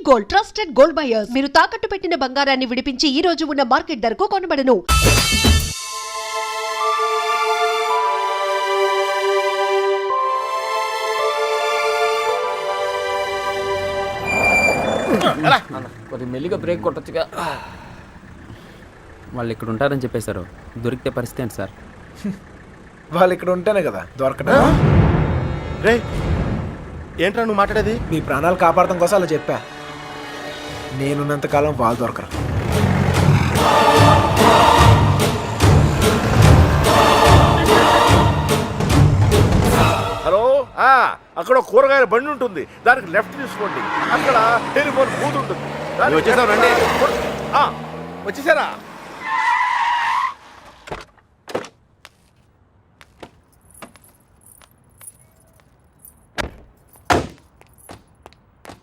Gold, trusted gold buyers. మీరు తాకట్టు పెట్టిన బంగారాన్ని విడిపించి ఈ రోజు ఉన్న మార్కెట్ ధరకు కొనబడను. కొద్దిగా మెల్లిగా బ్రేక్ కొట్టొచ్చుగా. వాళ్ళు ఇక్కడ ఉంటారని చెప్పేశారు. దొరికితే పరిస్థితి ఏంటి సార్? వాళ్ళు ఇక్కడ ఉంటేనే కదా దొరకడం. రే ఏంట్రా నువ్వు మాట్లాడేది? మీ ప్రాణాలు కాపాడటం కోసం అలా చెప్పా. నేనున్నంతకాలం వాళ్ళు దొరకరు. హలో, అక్కడ కూరగాయల బండి ఉంటుంది, దానికి లెఫ్ట్ తీసుకోండి. అక్కడ టెలిఫోన్ బూత్ ఉంటుంది. వచ్చేసారండి. వచ్చేసారా?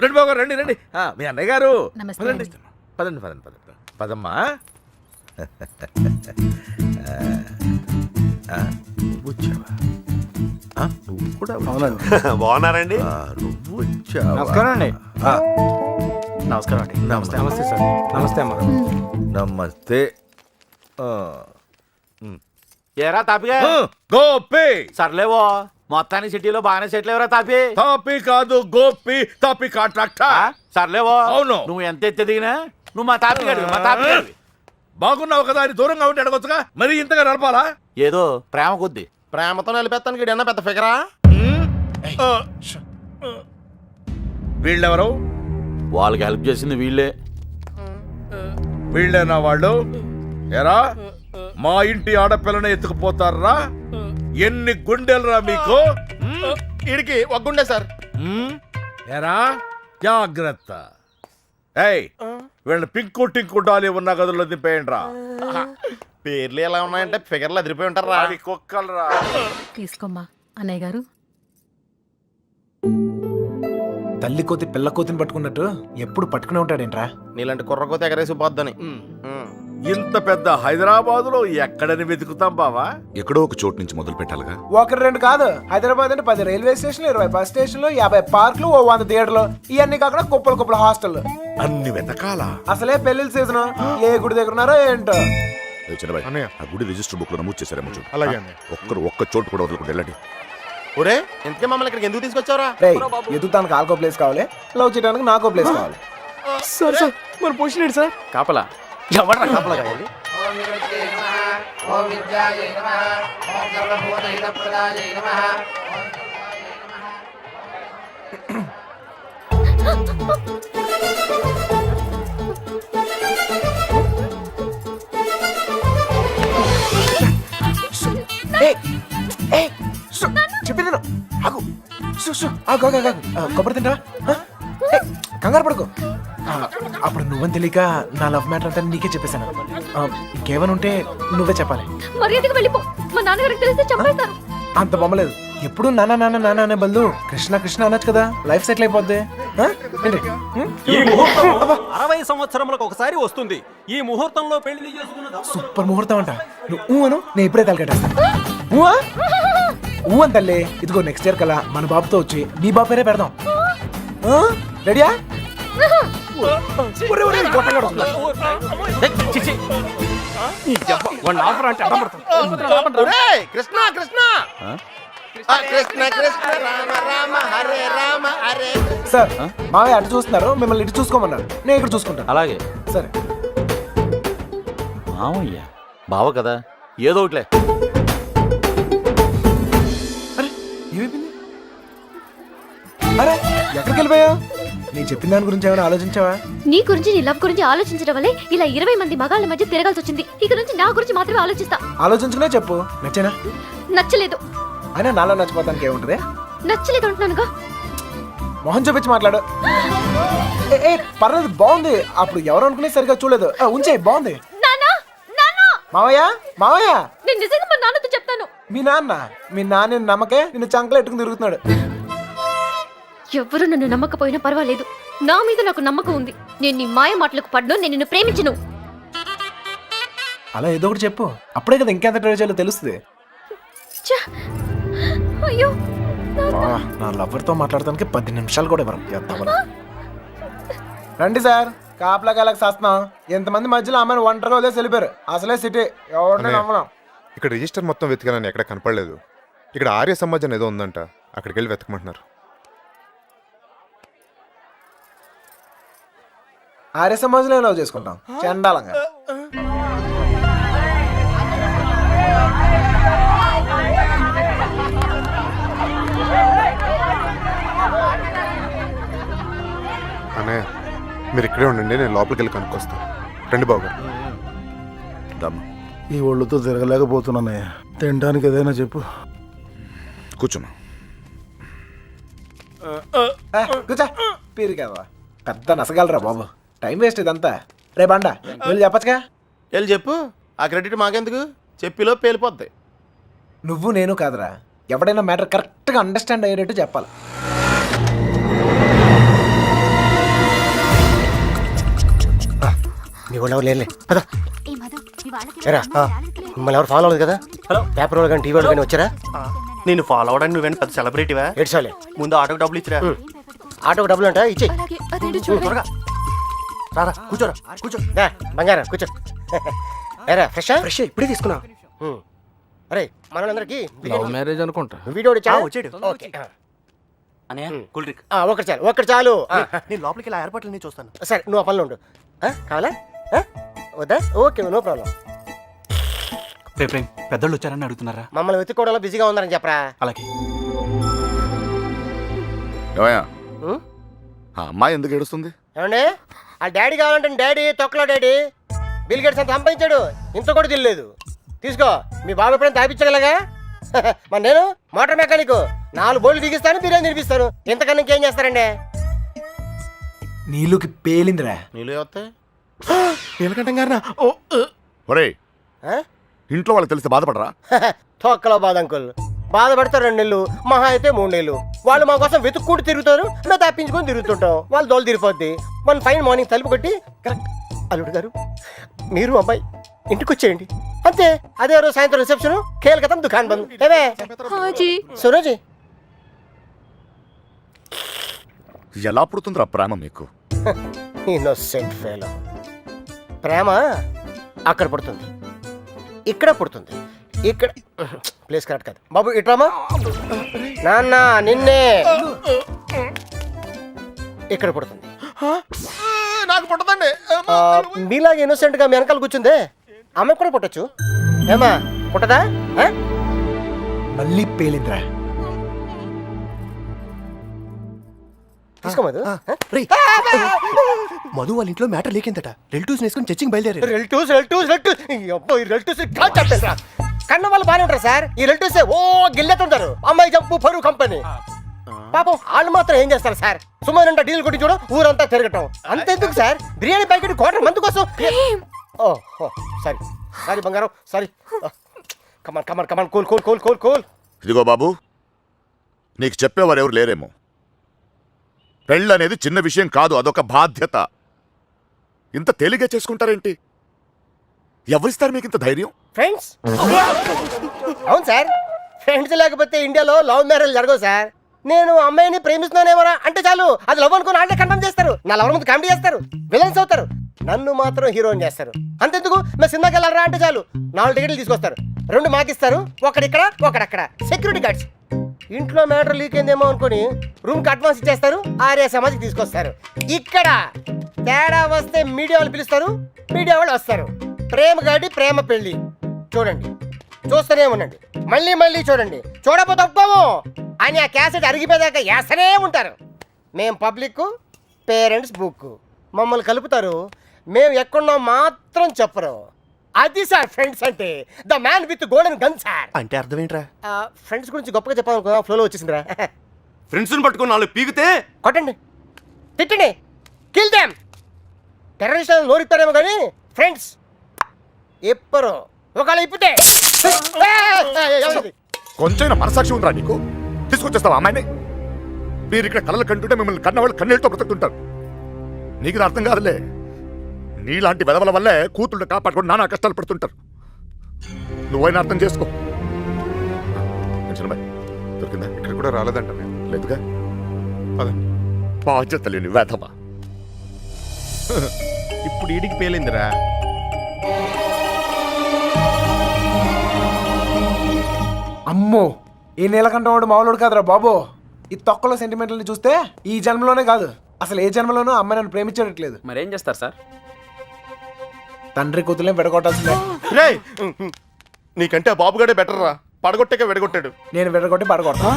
రండి బాబు గారు, రండి రండి. మీ అన్నయ్య గారు పదండి పదండి పదండి పదండి పదమ్మా. వచ్చావా? నువ్వు కూడా బాగున్నారండి? నువ్వు వచ్చావా? నమస్కారం అండి. నమస్కారం అండి. నమస్తే. నమస్తే సార్. నమస్తే అమ్మ. నమస్తే. ఏరా తాపిగా గోపి. సర్లేవో మొత్తానికి సిటీలో బాగానే సెటిల్ ఎవరా తాపి? తాపి కాదు గోపి, తాపి కాంట్రాక్టర్. సర్లేవో. అవును. నువ్వు ఎంత ఎత్తి దిగినా నువ్వు మా తాపి గడివి, మా తాపి గడివి. బాగున్నావు కదా అని దూరంగా ఉంటే అడగొచ్చుగా, మరి ఇంతగా నడపాలా? ఏదో ప్రేమ కొద్ది. ప్రేమతో నిలిపేస్తానికి ఇడన్నా పెద్ద ఫిగరా? వీళ్ళెవరు? వాళ్ళకి హెల్ప్ చేసింది వీళ్ళే. వీళ్ళేనా వాళ్ళు? ఎరా మా ఇంటి ఆడపిల్లని ఎత్తుకుపోతారా? ఎన్ని గుండెలరా మీకు? ఇడికి ఒక గుండె సార్. ఎరా జాగ్రత్త. ఏయ్ వీళ్ళని పింకు టింకు డాలి ఉన్న గదుల్లో దింపేయండి రా. పేర్లు ఎలా ఉన్నాయంటే ఫిగర్లు అదిరిపోయి ఉంటారా? కుక్కలరా. తీసుకోమ్మా అన్నయ్య గారు. తల్లి కోతి పిల్ల కోతిని పట్టుకున్నట్టు ఎప్పుడు పట్టుకునే ఉంటాడేంట్రా? నీలాంటి కుర్రకోతి ఎగరేసి పోద్దని. ఇంత పెద్ద హైదరాబాద్ లో ఎక్కడని వెతుకుతాం బావా? ఎక్కడో ఒక చోటు నుంచి మొదలు పెట్టాలిగా. ఒకటి రెండు కాదు, హైదరాబాద్ అంటే 10 రైల్వే స్టేషన్లు, 20 బస్ స్టేషన్లు, 50 పార్కులు, 100 థియేటర్లు, ఇవన్నీ కాకుండా కుప్పలు కుప్పల హాస్టల్. అన్ని వెతకాలా? అసలే పెళ్లిళ్ళ సీజన్. ఏ గుడి దగ్గర ఉన్నారో ఏంటో. ఆ గుడి రిజిస్టర్ బుక్ లో నమోదు చేశారేమో చూడు. అలాగే ఒక్క చోటు కూడా వదలకుండా వెళ్ళండి. ఒరే ఇంతకే మమ్మల్ని ఇక్కడికి ఎందుకు తీసుకొచ్చారా? ఎదుగుతానికి ఆల్కో ప్లేస్ కావాలి, లవ్ చేయడానికి నాకో ప్లేస్ కావాలి. సార్ సార్ మరి పొజిషన్ ఏంటి సార్? కాపలా ఎవరా కాపలా కావాలి? చెప్పింది ఆగు. కొబ్బరి తింటా. కంగారు పడుకో. అప్పుడు నువ్వని తెలియక నా లవ్ మ్యాటర్ అంతా నీకే చెప్పేశాను. ఇంకేమైనా ఉంటే నువ్వే చెప్పాలి. మర్యాదగా వెళ్ళిపో. మా నాన్నగారికి తెలిస్తే చంపేస్తారు. అంత బొమ్మలేదు. ఎప్పుడు నాన్న నాన్న నాన్న అనే బదులు కృష్ణ కృష్ణ అనొచ్చు కదా, లైఫ్ సెటిల్ అయిపోద్ది. ఈ ముహూర్తం 60 సంవత్సరములకు ఒకసారి వస్తుంది. ఈ ముహూర్తంలో పెళ్లి చేసుకున్న సూపర్ ముహూర్తం అంట. నువ్వు అను, నేను ఇప్పుడే తలకెట్టేస్తాను. ఊ అని తల్లి. ఇదిగో నెక్స్ట్ ఇయర్ కల్లా మన బాబుతో వచ్చి నీ బాబు పేరే పెడదాం. రెడీయా? కృష్ణ కృష్ణ సార్ మావయ్య అటు చూస్తున్నారు, మిమ్మల్ని ఇటు చూసుకోమన్నారు. నేను ఇక్కడ చూసుకుంటాను. అలాగే సరే. మామయ్య బావ కదా, ఏదో ఒకట్లే. అరే ఏమైపోయింది? అరే ఎక్కడికి వెళ్ళిపోయావు? నేను చెప్పిన దాని గురించి ఏమైనా ఆలోచించావా? నీ గురించి నీ లవ్ గురించి ఆలోచించడం వల్లే ఇలా 20 మంది మగాళ్ళ మధ్య తిరగాల్సి వచ్చింది. ఇక నుంచి నా గురించి మాత్రమే ఆలోచిస్తా. ఆలోచించుకునే చెప్పు. నచ్చేనా? నచ్చలేదు. అయినా నాలో నచ్చిపోతానికి ఏముంటది? నచ్చలేదు అంటున్నానుగా. మొహం చూపించి మాట్లాడు. ఏ పర్లేదు, బాగుంది. అప్పుడు ఎవరు అనుకునే సరిగా చూడలేదు. ఉంచే బాగుంది. మావయ్య మావయ్య, నేను నిజంగా మా నాన్నతో చెప్తాను. మీ నాన్న నమ్మకే నిన్ను చంకలు ఎట్టుకుని తిరుగుతున్నాడు. ఎవరు నన్ను నమ్మకపోయినా పర్వాలేదు, నా మీద నాకు నమ్మకం ఉంది. నేను నీ మాయ మాటలకు పడ్ను. నేను నిన్ను ప్రేమించను. అలా ఏదో ఒకటి చెప్పు, అప్పుడే కదా ఇంకెంత ట్రై చేయాలో తెలుస్తుంది. అయ్యో నా లవర్తో మాట్లాడటానికి 10 నిమిషాలు కూడా ఇవ్వరు. రండి సార్, కాపలా కలకి వస్తున్నాం. ఎంతమంది మధ్యలో అమ్మాయిని ఒంటరిగా వదిలేసి వెళ్ళిపోయారు. అసలే సిటీ ఎవరిని నమ్మలేం. ఇక్కడ రిజిస్టర్ మొత్తం వెతికానని ఎక్కడ కనపడలేదు. ఇక్కడ ఆర్య సమాజం ఏదో ఉందంట, అక్కడికి వెళ్ళి వెతకమంటున్నారు. ఆర్య సమాజంలో లవ్ చేసుకుంటాం చండాలంగా. అన్నయ్య మీరు ఇక్కడే ఉండండి, నేను లోపలికి వెళ్ళి కనుక్కొస్తాను. రండి బాబు గారు. ఈ ఒళ్ళుతో తిరగలేకపోతున్నానయ్య, తినడానికి ఏదైనా చెప్పు. కూర్చున్నా. కూర్చో, పీరు కదా పెద్ద నసగలరా బాబు. టైం వేస్ట్ ఇదంతా. రే బండ వెళ్ళి చెప్పచ్చుగా. వెళ్ళి చెప్పు, ఆ క్రెడిట్ మాకెందుకు, చెప్పిలో పేలిపోద్ది. నువ్వు నేను కాదురా, ఎవడైనా మ్యాటర్ కరెక్ట్గా అండర్స్టాండ్ అయ్యేటట్టు చెప్పాలి. మీ వాళ్ళు ఎవరు లేరులే పద. ఏరా, మిమ్మల్ని ఎవరు ఫాలో అవ్వదు కదా. హలో, పేపర్ వాళ్ళు కానీ టీవీ వాళ్ళు కానీ వచ్చారా? నేను ఫాలో అవడానికి నువ్వేనా పెద్ద సెలబ్రిటీవా? ఏడ్చాలే, ముందు ఆటోకి డబ్బులు ఇచ్చిరా. ఆటోకి డబ్బులు అంట ఇచ్చే. అలాగే అదేంటో చూడండి. త్వరగా రారా, కూర్చోరా కూర్చో. బంగారం కూర్చో. ఏరా ఫ్రెష్ ఫ్రెష్ ఇప్పుడే తీసుకున్నా. అరే మనలందరికీ లవ్ మ్యారేజ్ అనుకుంటా. వీడియో వచ్చాడు. ఓకే. కూల్ డ్రింక్ ఒకటి చాలు. నేను లోపలికి ఇలా ఏర్పాట్లు నేను చూస్తాను. సరే నువ్వు ఆ పనిలో ఉండు. కావాలా వద్దా? Okay no problem. రేపు పెద్దోళ్ళు వచ్చారని అడుగుతున్నారా? మమ్మల్ని వెతుక్కోవడంలో బిజీగా ఉన్నారని చెప్పరా. అలాగే. ఏమయ్యా, ఉం? ఆ అమ్మాయి ఎందుకు ఏడుస్తుంది? ఏమండి, ఆ డాడీ కావాలంటే డాడీ తొక్కలో డాడీ బిల్ గేట్స్ అంత సంపాదించాడు, ఇంత కూడా తెలియలేదు. తీసుకో, మీ బాబు ఎప్పుడైనా తాపించగలగా. మరి నేను మోటార్ మెకానిక్, 4 బోర్లు దిగిస్తాను, బిర్యానీ తినిపిస్తాను. ఇంతకన్నా ఇంకేం చేస్తారండి? నీళ్ళుకి పేలిందిరా. నీళ్ళు వస్తాయి. నీలకంఠం గారినా? ఒరేయ్, ఇంట్లో వాళ్ళకి తెలిస్తే బాధపడరా? తొక్కలో బాధ అంకుల్, బాధపడతారు 2 నెలలు, మహా అయితే 3 నెలలు. వాళ్ళు మా కోసం వెతుక్కుంటూ తిరుగుతారు, మేము తప్పించుకొని తిరుగుతుంటాం. వాళ్ళు దోలు తిరిగిపోద్ది. మన ఫైన్ మార్నింగ్ తలుపు కొట్టి కరెక్ట్ అల్లుడు గారు మీరు అబ్బాయి ఇంటికి వచ్చేయండి అంతే. అదే రోజు సాయంత్రం రిసెప్షన్, కేల్కతం దుకాన్ బంద్. ఏమే హాజీ సురోజీ, ఎలా పుడుతుందిరా ప్రేమ మీకు? Innocent fellow. ప్రేమ అక్కడ పుడుతుంది, ఇక్కడ పుడుతుంది. ఇక్కడ ప్లేస్ కరెక్ట్ కాదు బాబు. ఇట్రామా నాన్న, నిన్నే ఇక్కడ పుడుతుంది. నాకు పుట్టదండి. మీలాగా ఇన్నోసెంట్ గా మీ వెనకాల కూర్చుందే, ఆమె కూడా పుట్టచ్చు. ఏమా పుట్టదా? మళ్ళీ పేలిందిరా. తీసుకో మధు. మధు వాళ్ళ ఇంట్లో మ్యాటర్ లేకిందట. రిలేటివ్స్ వేసుకుని చర్చికి బయలుదేరారు. రిలేటివ్స్ కన్న వాళ్ళు బాగానే ఉంటారు సార్. ఈ రిలేటివ్స్ ఓ గిల్లెతుంటారు. అమ్మాయి జంపు పరువు కంపెనీ. పాపం వాళ్ళు మాత్రం ఏం చేస్తారు సార్, సుమారు డీల్ కొట్టి చూడ ఊరంతా తిరగటం. అంతెందుకు సార్, బిర్యానీ ప్యాకెట్ ₹250 కోసం. ఓహో సారీ సారీ బంగారం, sorry. Come on come on come on, cool cool cool cool cool. ఇదిగో బాబు, నీకు చెప్పేవారు ఎవరు లేరేమో. పెళ్ళి అనేది చిన్న విషయం కాదు, అదొక బాధ్యత. ఇంత తేలిగ్గా చేసుకుంటారేంటి? ఎవరిస్తారు మీకు ఇంత ధైర్యం? ఫ్రెండ్స్. అవును సార్, ఫ్రెండ్స్ లేకపోతే ఇండియాలో లవ్ మ్యారేజ్ జరగవు సార్. నేను అమ్మాయిని ప్రేమిస్తున్నానేమరా అంటే చాలు, అది లవ్ అనుకుని వాళ్ళే కన్ఫర్మ్ చేస్తారు. నా లవర్ ముందు కామెడీ చేస్తారు, విలన్స్ అవుతారు, నన్ను మాత్రం హీరోయిన్ చేస్తారు. అంతెందుకు, మేము సినిమాకి వెళ్ళారా అంటే చాలు 4 టికెట్లు తీసుకొస్తారు. 2 మాకిస్తారు, ఒకడిక్కడ ఒకడక్కడ. Security guards. ఇంట్లో మ్యాటర్ లీక్ అయిందేమో అనుకుని రూమ్కి అడ్వాన్స్ ఇచ్చేస్తారు, ఆర్య సమాజ్కి తీసుకొస్తారు. ఇక్కడ తేడా వస్తే మీడియా వాళ్ళు పిలుస్తారు, మీడియా వాళ్ళు వస్తారు. ప్రేమ గాడి ప్రేమ పెళ్లి చూడండి, చూస్తూనే ఉండండి, మళ్ళీ మళ్ళీ చూడండి. చూడకపోతే ఒప్పుకోము అని ఆ క్యాసెట్ అరిగిపోయాక వేస్తూనే ఉంటారు. మేం పబ్లిక్, పేరెంట్స్ బుక్. మమ్మల్ని కలుపుతారు, మేము ఎక్కడున్నాం మాత్రం చెప్పరు. అది సార్ ఫ్రెండ్స్ అంటే. The man with golden gun sir. అంటే అర్థం ఏంట్రా? ఫ్రెండ్స్ గురించి గొప్పగా చెప్పాలనుకో, ఫ్లోలో వచ్చేసిందిరా. ఫ్రెండ్స్ని పట్టుకుని 4 పీకితే కొట్టండి, తిట్టండి, కిల్ దెమ్. టెర్రరిస్ట్ నోరిస్తారేమో కానీ ఫ్రెండ్స్ ఎప్పరు ఒకవేళ ఇప్పితే. కొంచెం మనసాక్షి ఉందిరా నీకు? తీసుకొచ్చేస్తావా అమ్మాయిని? మీరు ఇక్కడ కళ్ళలు కంటుంటే మిమ్మల్ని కన్నవాళ్ళు కన్నీళ్ళతో బ్రతుకుతుంటారు. నీకు ఇది అర్థం కాదులే. నీలాంటి వెదవల వల్లే కూతుళ్ళు కాపాడుకొని నానా కష్టాలు పడుతుంటారు. నువ్వైనా అర్థం చేసుకో. దొరికిందా? ఇక్కడ కూడా రాలేదంట. లేదుగా. పదండి. బాధ్యత లేని వేధవా. ఇప్పుడు ఈడికి పేలిందిరా. అమ్మో, ఈ నీలకంఠం వాడు మామూలుడు కాదురా బాబు. ఈ తొక్కలో సెంటిమెంట్లని చూస్తే ఈ జన్మలోనే కాదు అసలు ఏ జన్మలోనూ అమ్మాయి నన్ను ప్రేమించట్లేదు. మరేం చేస్తారు సార్? తండ్రి కూతుర్లే విడగొట్టాల్సిందే. రేయ్ నీకంటే ఆ బాబుగాడే బెటర్ రా, పడగొట్టాక విడగొట్టాడు. నేను విడగొట్టి పడగొడతా.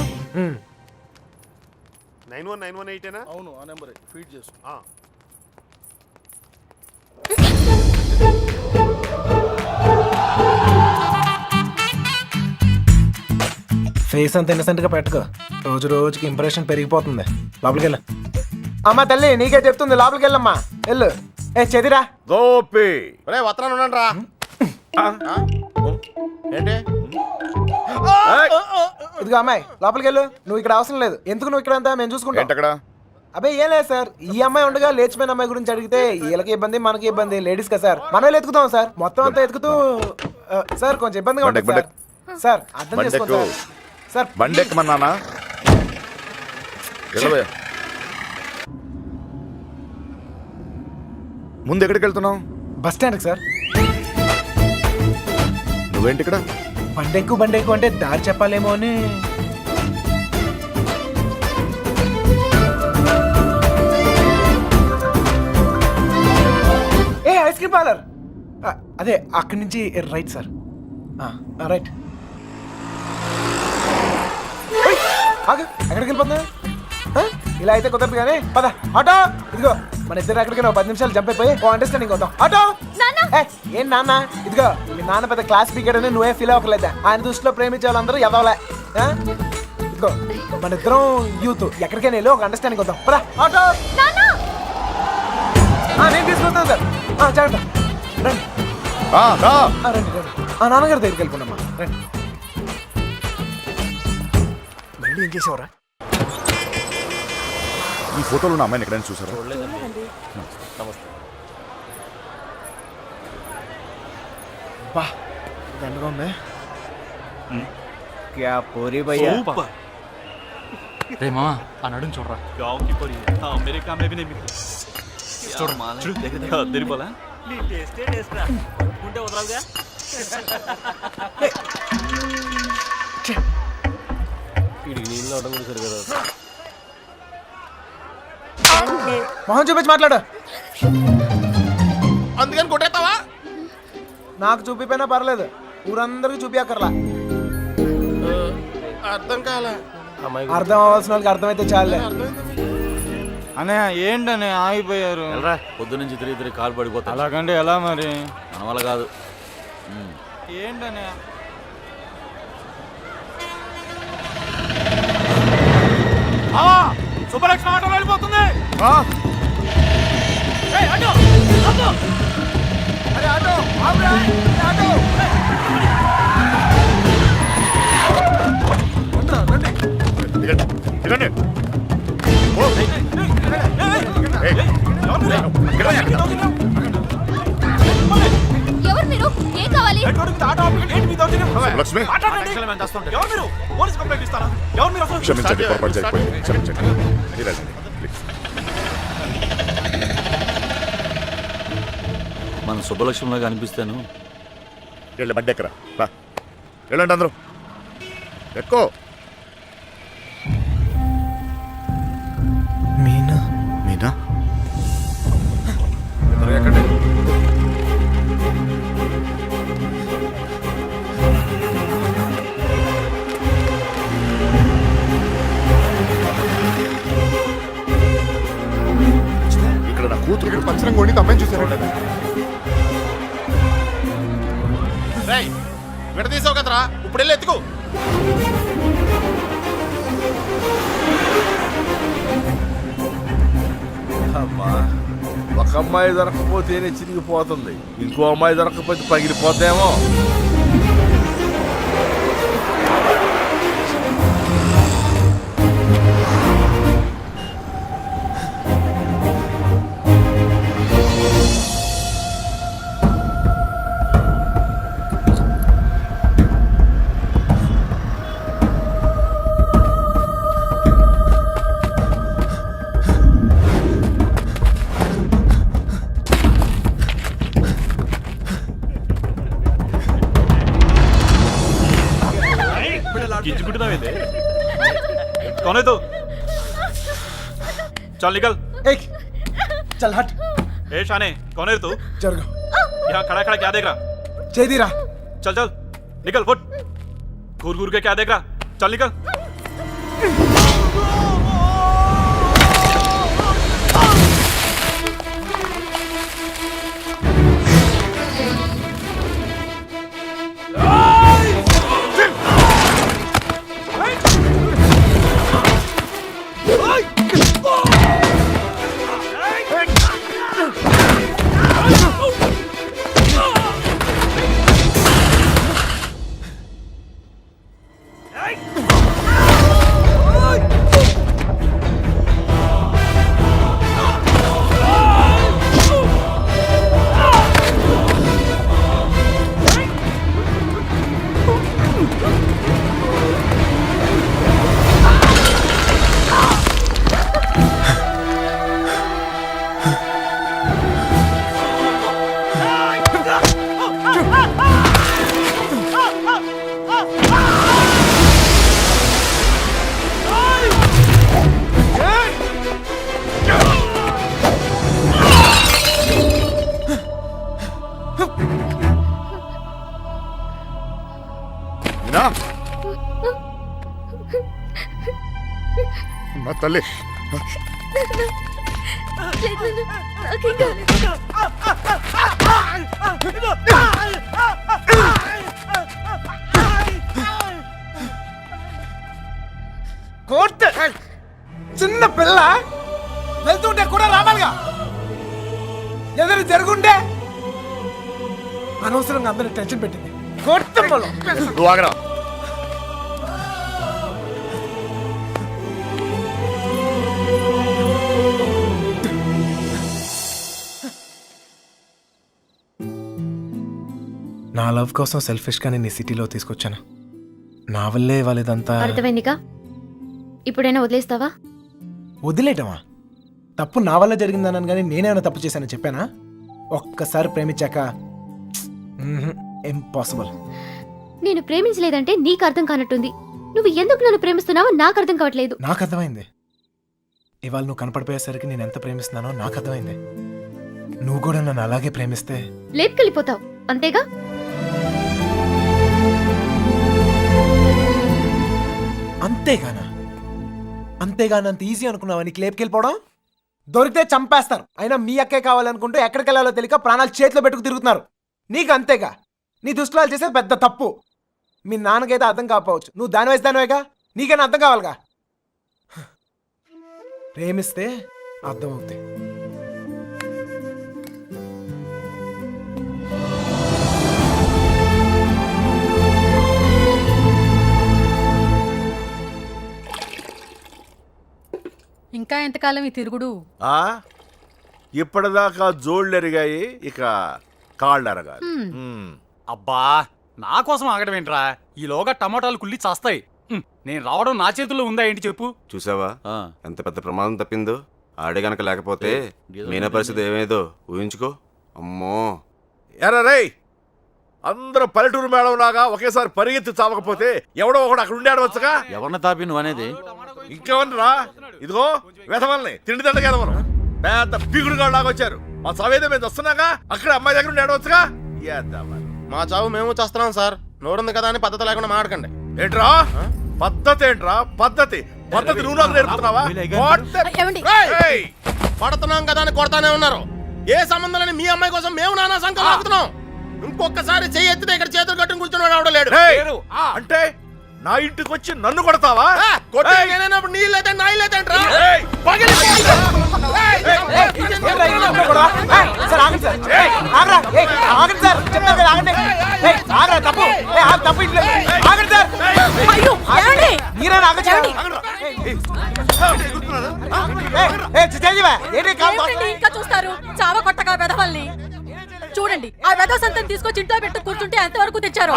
91918 అవును ఆ నెంబర్ ఫీడ్ చేసు. ఫేస్ అంత ఇన్నసెంట్ గా పెట్టుకో, రోజు రోజుకి ఇంప్రెషన్ పెరిగిపోతుంది. లోపలికి వెళ్ళు. అమ్మా తల్లి నీకే చెప్తుంది, లోపలికి వెళ్ళమ్మా వెళ్ళు. ఏ చెదిరా గోపి రే వత్రాన్ని ఉన్నాను రా. ఏంటి ఇదిగో అమ్మాయి లోపలికి వెళ్ళు. నువ్వు ఇక్కడ అవసరం లేదు. ఎందుకు నువ్వు ఇక్కడ అంతా మేము చూసుకుంటాం. ఏంటక్కడ? అబ్బాయి ఏం లేదు సార్, ఈ అమ్మాయి ఉండగా లేచిపోయిన అమ్మాయి గురించి అడిగితే వీళ్ళకి ఇబ్బంది మనకి ఇబ్బంది, లేడీస్ కదా సార్, మనం ఎత్తుకుతాం సార్. మొత్తం అంతా ఎత్తుకుతూ సార్ కొంచెం ఇబ్బందిగా ఉంటుంది సార్. సార్ అర్థం చేసుకోండి సార్. సార్ బండెక్కమన్నానా? ముందు ఎక్కడికి వెళ్తున్నావు? బస్ స్టాండ్కి సార్. నువ్వేంటి ఇక్కడ? బండెక్కు అంటే దారి చెప్పాలేమో అని. ఏ ఐస్ క్రీమ్ పార్లర్ అదే అక్కడి నుంచి రైట్ సార్. రైట్. ఆగు, ఎక్కడికి వెళ్ళిపోతున్నా? ఇలా అయితే కుదరదు కానీ పద. ఆటో ఇదిగో, మన ఇద్దరు ఎక్కడికి 10 నిమిషాలు జంప్ అయిపోయి అండర్స్టాండింగ్ అవుతాం. ఆటో ఏం నాన్న, ఇదిగో మీ నాన్న పెద్ద క్లాస్ స్పీకర్ అని నువ్వే ఫీల్ అవ్వట్లేదా? ఆయన దృష్టిలో ప్రేమించే వాళ్ళందరూ ఎదవలే. ఇదిగో మన ఇద్దరం యూత్, ఎక్కడికైనా వెళ్ళి ఒక అండర్స్టాండింగ్ అవుతాం. పద ఆటో. నేను తీసుకొస్తాను సార్. జాగ్రత్త. రండి రండి రండి. నాన్నగారి దగ్గరికి వెళ్ళిపోండమ్మా. రండి. మళ్ళీ ఏం చేసేవరా? ఈ ఫోటోలో ఉన్న అమ్మాయిని ఎక్కడైనా చూసారా? బా దండగా ఉంది. క్యా పూరి భయ్యా. రే మామా ఆ నడుం చూడరా. గావ్ కి పరి అమెరికా మే భీ नहीं చూడు చూడు తిరిపోలా నీ టేస్టే టేస్ట్ రా. ఉంటే వదలవుగా. ఇడికి నీళ్ళు అవడం కూడా సరిగా. మొహం చూపించి మాట్లాడు. అందుకని కొట్టేస్తావా? నాకు చూపిపోయినా పర్లేదు, ఊరందరికి చూపించక్కర్లా. అర్థం కాలే. అర్థం అవ్వాల్సిన వాళ్ళకి అర్థమైతే చాలే. అనే ఏంటనే ఆగిపోయారు? పొద్దు నుంచి తిరిగి కాలు పడిపోతా. అలాగంటే ఎలా మరి? మన వల్ల కాదు. ఏంటనే సుబ్బలక్ష్మి ఆటో వెళ్ళిపోతుంది. ఎవరు మీరు? ఏం కావాలి? లక్ష్మి క్షమించండి, పొరపాటు జరిగిపోయింది. క్షమించండి. మీరు వెళ్ళండి, ప్లీజ్. మన శుభలక్ష్మిలాగా అనిపిస్తాను. వెళ్ళి బండి ఎక్కరా. వెళ్ళండి అందరూ, ఎక్కువ. మీనా మీనా ఎక్కండి. ఇక్కడ నా కూతురు పంచరం కొని అమ్మాయిని చూసారు. విడదీసావు కదరా, ఇప్పుడు వెళ్ళి ఎత్తుకో. అమ్మా, ఒక అమ్మాయి దొరకకపోతేనే చిరిగిపోతుంది, ఇంకో అమ్మాయి దొరకకపోతే పగిలిపోతేమో. कौन है तू? चल निकल। ఏయ్ చల్ హట్ ए शाने, कौन है तू? జరుగు यहाँ खड़ा खड़ा क्या देख रहा? చేదిరా चल चल निकल फुट। घूर घूर के क्या देख रहा? चल निकल। మీనా మా తల్లి కోర్ట్ చిన్న పిల్ల వెళ్తుంటే కూడా రావాలిగా ఏదైనా జరుగుంటే అనవసరంగా అందరూ టెన్షన్ పెట్టింది కోర్టు నువ్వు ఆగరా. నా లవ్ కోసం సెల్ఫిష్ గానే నీ సిటీలో తీసుకొచ్చాను. నా వల్లే వాళ్ళదంతా అర్థమైందిగా? ఇప్పుడైనా వదిలేస్తావా? వదిలేయటమా? తప్పు నా వల్ల జరిగిందన్నాను కానీ నేనేమైనా తప్పు చేశానని చెప్పానా? ఒక్కసారి ప్రేమించాక ఇంపాసిబుల్. నేను ప్రేమించలేదంటే నీకు అర్థం కానట్టుంది. నువ్వు ఎందుకు నన్ను ప్రేమిస్తున్నావో నాకు అర్థం కావట్లేదు. నాకు అర్థమైంది. ఇవాళ నువ్వు కనపడిపోయేసరికి నేను ఎంత ప్రేమిస్తున్నానో నాకు అర్థమైంది. నువ్వు కూడా నన్ను అలాగే ప్రేమిస్తే లేపుకెళ్ళిపోతావు అంతేగా? అంతేగానంత ఈజీ అనుకున్నావా నీకు లేపుకెళ్ళిపోవడం? దొరికితే చంపేస్తారు. అయినా మీ అక్కే కావాలనుకుంటూ ఎక్కడికి వెళ్ళాలో తెలియక ప్రాణాలు చేతిలో పెట్టుకు తిరుగుతున్నారు. నీకు అంతేగా. నీ దృష్టిలో చేసేది పెద్ద తప్పు. మీ నాన్నకైతే అర్థం కాకపోవచ్చు, నువ్వు దాని వయసు దానివేగా, నీకైనా అర్థం కావాలిగా. ప్రేమిస్తే అర్థం అవుతాయి. ఇంకా ఎంతకాలం ఈ తిరుగుడు? ఇప్పటిదాకా జోళ్ళు ఎరిగాయి, ఇక కాళ్ళు ఎరగాలి. అబ్బా నా కోసం ఆగడం ఏంట్రా? ఈలోగా టమాటాలు కుళ్ళి చేస్తాయి. నేను రావడం నా చేతుల్లో ఉందా ఏంటి చెప్పు? చూసావా ఎంత పెద్ద ప్రమాదం తప్పిందో? ఆడే గనక లేకపోతే మీనా పరిస్థితి ఏమేదో ఊహించుకో. అమ్మో ఎరా రేయ్, అందరూ పల్లెటూరు మేడం లాగా ఒకేసారి పరిగెత్తి చావకపోతే ఎవడో ఒకడు అక్కడ ఉండి ఆడవచ్చుగా. ఎవరిని తాపి నువ్వు అనేది? ఇంకెవరిరా? ఇదిగో వెధవల్ని తిండి దండగా ఎదవను పెద్ద పిగుడుగా లాగా వచ్చారు. మా చావేదో మేము వస్తున్నాగా, అక్కడ అమ్మాయి దగ్గర ఉండి ఆడవచ్చుగా. మా చావు మేము చేస్తున్నాం సార్. నోరుంది కదా అని పద్ధతి లేకుండా మాట్లాడకండి. ఏంట్రా పద్ధతి? ఏంట్రా పద్ధతి? పద్ధతి నువ్వు నాకు నేర్పుతున్నావా? ఏయ్! పడుతున్నాం కదా అని కొడతానే ఉన్నారు. ఏ సంబంధం లేని మీ అమ్మాయి కోసం మేము నానా సంఖ్యలో లాగుతున్నాం. ఇంకొకసారి చెయ్యి ఎత్తితే ఇక్కడ చేతులు కట్టుకుని కూర్చొని వాడు లేడు. అంటే నా ఇంటికి వచ్చి నన్ను కొడతావా? నేనప్పుడు నీళ్ళైతే నా ఇల్లు ఇంకా చూస్తారు చావ కొట్టగా వెధవల్ని. చూడండి ఆ వెధవ సంతని తీసుకొచ్చి ఇంట్లో పెట్టు కూర్చుంటే ఎంతవరకు తెచ్చారు?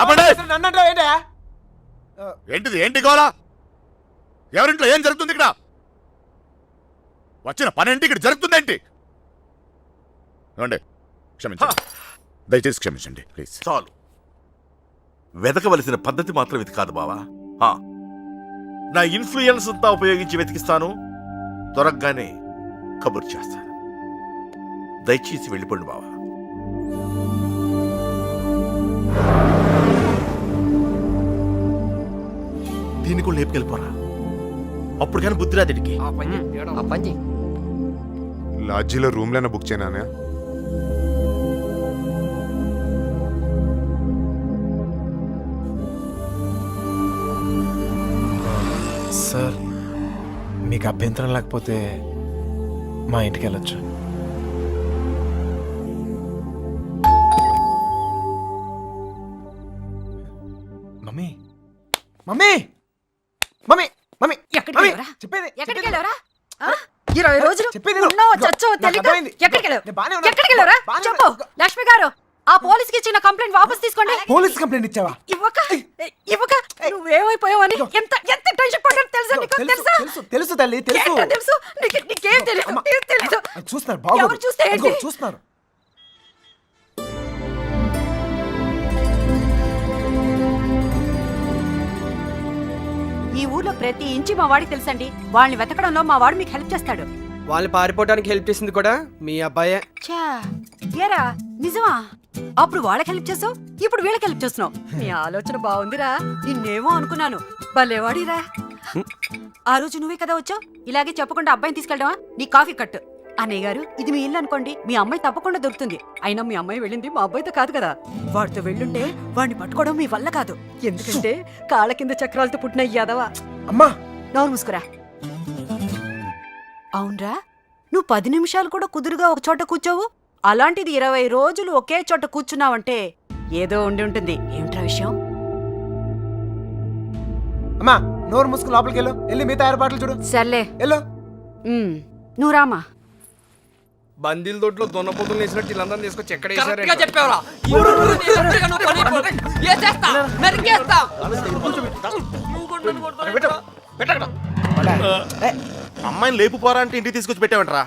ఏంటిది? ఏంటి గోలా? ఎవరింట్లో ఏం జరుగుతుంది ఇక్కడ? వచ్చిన పనేంటి ఇక్కడ జరుగుతుందేంటి? క్షమించండి, దయచేసి క్షమించండి ప్లీజ్. చాలు. వెతకవలసిన పద్ధతి మాత్రం ఇది కాదు బావా. నా ఇన్ఫ్లుయెన్స్ అంతా ఉపయోగించి వెతికిస్తాను. దొరకగానే కబుర్ చేస్తాను. దయచేసి వెళ్ళిపోండి బావా. దీన్ని కూడా లేపుకెళ్ళిపోరా. అప్పుడు కానీ బుద్ధి రాదిడికి. లాడ్జీలో రూమ్లైనా బుక్ చేయనా? సార్ మీకు అభ్యంతరం లేకపోతే మా ఇంటికి వెళ్ళొచ్చు. మమ్మీ మమ్మీ మమ్మీ మమ్మీ ఎక్కడికి మమ్మీ, వెళ్ళావురా? చెప్పేది ఎక్కడికి వెళ్ళారా 20 రోజులు చెప్పేది విను. ఉన్నావో ఇదిగో, చచ్చావో నాకు తెలీదు. అర్థమైంది. ఎక్కడికి వెళ్ళావు? నేను బానే ఉన్నాను. ఎక్కడికి వెళ్ళావురా? బానే చెప్పు ఉన్నాను. లక్ష్మి గారు, ఆ పోలీస్కి ఇచ్చిన కంప్లైంట్ వాపస్ తీసుకోండి. పోలీస్ కంప్లైంట్ ఇచ్చావా? ఇవ్వక నువ్వేమైపోయావని ఎంత ఎంత టెన్షన్ పడ్డాను తెలుసా నీకు? తెలుసా? తెలుసు తెలుసు తల్లి తెలుసు. ఏంటో తెలుసు నీకేం తెలియదు. అమ్మ, ఏం తెలీదు. అది చూస్తున్నారు బాగోదు. ఎవరు చూస్తే ఏంటి? అదిగో, చూస్తున్నారు. ఈ ఊర్లో ప్రతి ఇంచి మా వాడికి తెలుసండి. వాళ్ళని వెతకడంలో మా వాడు మీకు హెల్ప్ చేస్తాడు. వాళ్ళు పారిపోవడానికి హెల్ప్ చేసింది కూడా మీ అబ్బాయే. ఛా, ఏరా నిజమా? అప్పుడు వాళ్ళకి హెల్ప్ చేసావు, ఇప్పుడు వీళ్ళకి హెల్ప్ చేస్తున్నావు. నీ ఆలోచన బాగుందిరా. నిన్నేమో అనుకున్నాను. భలేవాడిరా. ఆ రోజు నువ్వే కదా వచ్చావు. ఇలాగే చెప్పకుండా అబ్బాయిని తీసుకెళ్ళడమా? నీ కాఫీ కట్టు. అన్నయ్య గారు, ఇది మీ ఇల్లు అనుకోండి. మీ అమ్మాయి తప్పకుండా దొరుకుతుంది. అయినా మీ అమ్మాయి వెళ్ళింది మా అబ్బాయితో కాదు కదా. వాడితో వెళ్ళుంటే వాడిని పట్టుకోవడం మీ వల్ల కాదు. ఎందుకంటే కాళ్ళ కింద చక్రాలతో పుట్టిన యాదవా. అమ్మా నోరు మూసుకురా. అవునరా, నువ్వు 10 నిమిషాలు కూడా కుదురుగా ఒక చోట కూర్చోవు. అలాంటిది 20 రోజులు ఒకే చోట కూర్చున్నావంటే ఏదో ఉండి ఉంటుంది. ఏమిట్రా విషయం? అమ్మా నోరు మూసుకుని లోపలికి వెళ్ళు. వెళ్ళి మిగతా ఏర్పాట్లు చూడు. సర్లే, వెళ్ళు. నువ్వు రామా. బందీల దొడ్లో దొన్నపోతులు వేసినట్టు వీళ్ళందరినీ తీసుకొచ్చి ఎక్కడ అమ్మాయిని లేపుపోరా అంటే ఇంటికి తీసుకొచ్చి పెట్టావంటరా.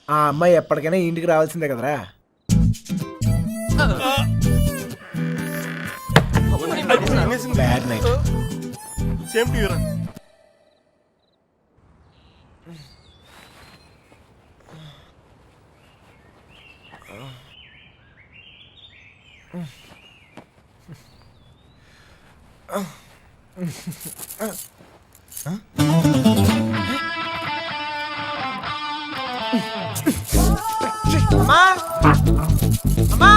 ఆ అమ్మాయి ఎప్పటికైనా ఇంటికి రావాల్సిందే కదరా. Bad night. సేమ్ టు యూరా. అమ్మా అమ్మా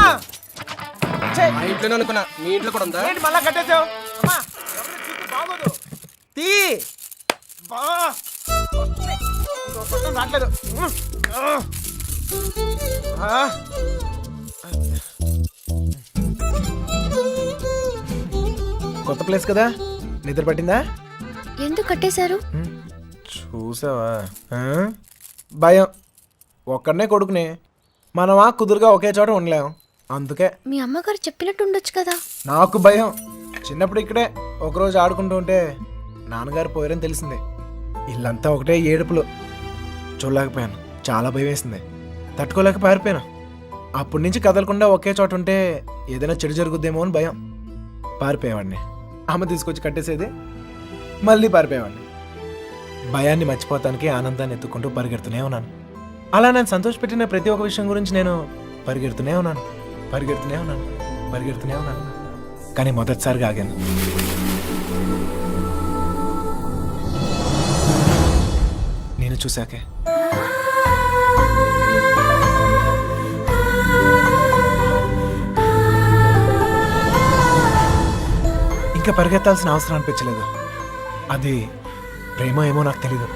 మా ఇంట్లోనే అనుకున్నా, మీ ఇంట్లో కూడా ఉందా? ఏంటి మళ్ళా కట్టేసావు? అమ్మా ఎవరు చూస్తే బాగోదు. తీ బా రావట్లేదు. కొత్త ప్లేస్ కదా, నిద్ర పట్టిందా? ఎందుకు కట్టేశారు? చూసావా? భయం. ఒక్కడనే కొడుకునే మనమా కుదురుగా ఒకే చోట ఉండలేం. అందుకే మీ అమ్మగారు చెప్పినట్టు ఉండొచ్చు కదా. నాకు భయం. చిన్నప్పుడు ఇక్కడే ఒకరోజు ఆడుకుంటూ ఉంటే నాన్నగారు పోయారని తెలిసింది. ఇల్లంతా ఒకటే ఏడుపులు. చూడలేకపోయాను. చాలా భయం వేసింది. తట్టుకోలేక పారిపోయాను. అప్పటి నుంచి కదలకుండా ఒకే చోట ఉంటే ఏదైనా చెడు జరుగుద్దేమో అని భయం. పారిపోయేవాడిని. అమ్మ తీసుకొచ్చి కట్టేసేది, మళ్ళీ పారిపోయేవాడిని. భయాన్ని మర్చిపోతానికి ఆనందాన్ని ఎత్తుకుంటూ పరిగెడుతూనే ఉన్నాను. అలా నేను సంతోషపెట్టిన ప్రతి ఒక్క విషయం గురించి నేను పరిగెడుతూనే ఉన్నాను. కానీ మొదటిసారిగా ఆగాను. నేను చూశాకే. ఇంకా పరిగెత్తాల్సిన అవసరం అనిపించలేదు. అది ప్రేమ ఏమో నాకు తెలీదు.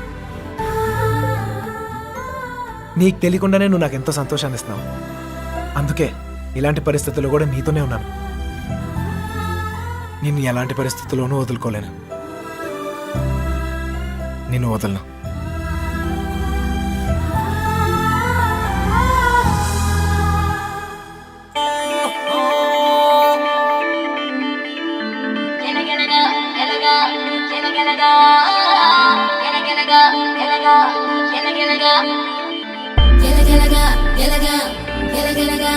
నీకు తెలియకుండానే నువ్వు నాకు ఎంతో సంతోషాన్ని ఇస్తున్నావు. అందుకే ఇలాంటి పరిస్థితుల్లో కూడా నీతోనే ఉన్నాను. నిన్ను ఎలాంటి పరిస్థితుల్లోనూ వదులుకోలేను. నిన్ను వదలను. ఎలగెలగా